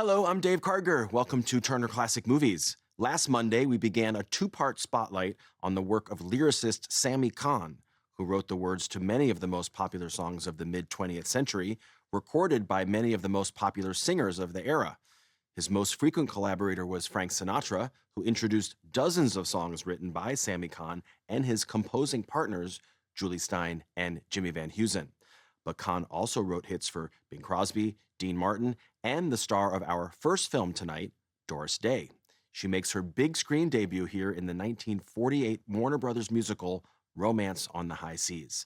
Hello, I'm Dave Karger. Welcome to Turner Classic Movies. Last Monday, we began a two-part spotlight on the work of lyricist Sammy Cahn, who wrote the words to many of the most popular songs of the mid-20th century, recorded by many of the most popular singers of the era. His most frequent collaborator was Frank Sinatra, who introduced dozens of songs written by Sammy Cahn and his composing partners, Julie Stein and Jimmy Van Heusen. But Cahn also wrote hits for Bing Crosby, Dean Martin, and the star of our first film tonight, Doris Day. She makes her big screen debut here in the 1948 Warner Brothers musical Romance on the High Seas.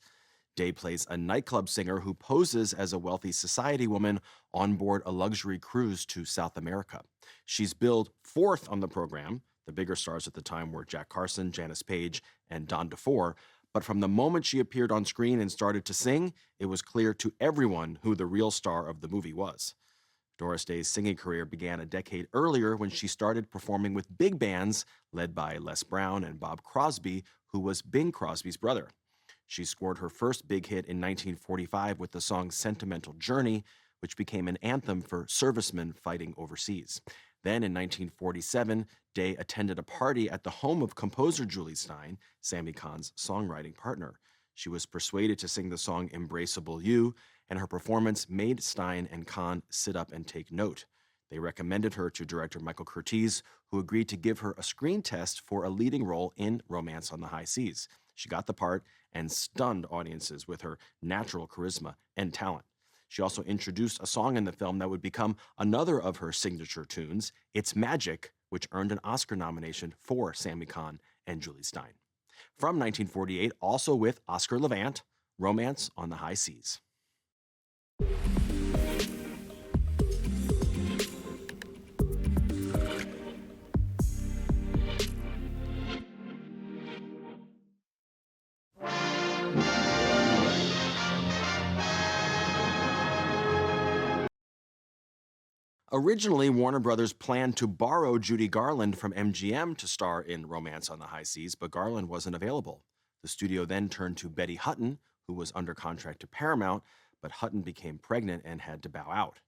Day plays a nightclub singer who poses as a wealthy society woman on board a luxury cruise to South America. She's billed fourth on the program. The bigger stars at the time were Jack Carson, Janice Page, and Don DeFore. But from the moment she appeared on screen and started to sing, it was clear to everyone who the real star of the movie was. Doris Day's singing career began a decade earlier when she started performing with big bands led by Les Brown and Bob Crosby, who was Bing Crosby's brother. She scored her first big hit in 1945 with the song Sentimental Journey, which became an anthem for servicemen fighting overseas. Then in 1947, Day attended a party at the home of composer Julie Stein, Sammy Cahn's songwriting partner. She was persuaded to sing the song Embraceable You, and her performance made Stein and Cahn sit up and take note. They recommended her to director Michael Curtiz, who agreed to give her a screen test for a leading role in Romance on the High Seas. She got the part and stunned audiences with her natural charisma and talent. She also introduced a song in the film that would become another of her signature tunes, It's Magic, which earned an Oscar nomination for Sammy Cahn and Julie Stein. From 1948, also with Oscar Levant, Romance on the High Seas. Originally, Warner Brothers planned to borrow Judy Garland from MGM to star in Romance on the High Seas, but Garland wasn't available. The studio then turned to Betty Hutton, who was under contract to Paramount, but Hutton became pregnant and had to bow out.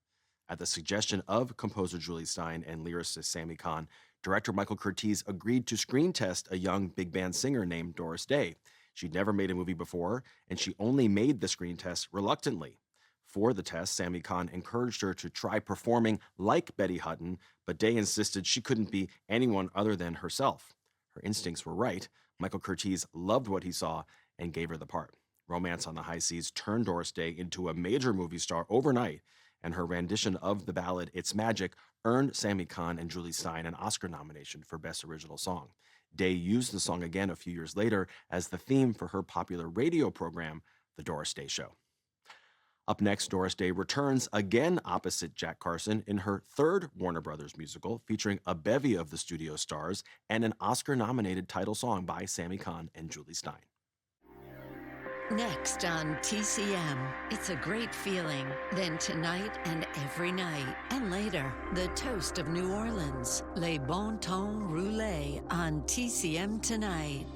At the suggestion of composer Julie Stein and lyricist Sammy Cahn, director Michael Curtiz agreed to screen test a young big band singer named Doris Day. She'd never made a movie before, and she only made the screen test reluctantly. For the test, Sammy Cahn encouraged her to try performing like Betty Hutton, but Day insisted she couldn't be anyone other than herself. Her instincts were right. Michael Curtiz loved what he saw and gave her the part. Romance on the High Seas turned Doris Day into a major movie star overnight, and her rendition of the ballad It's Magic earned Sammy Cahn and Julie Stein an Oscar nomination for Best Original Song. Day used the song again a few years later as the theme for her popular radio program, The Doris Day Show. Up next, Doris Day returns again opposite Jack Carson in her third Warner Brothers musical, featuring a bevy of the studio stars and an Oscar-nominated title song by Sammy Cahn and Julie Stein. Next on TCM, it's a great feeling. Then tonight and every night. And later, the toast of New Orleans, Les Bon Ton Roulé on TCM tonight.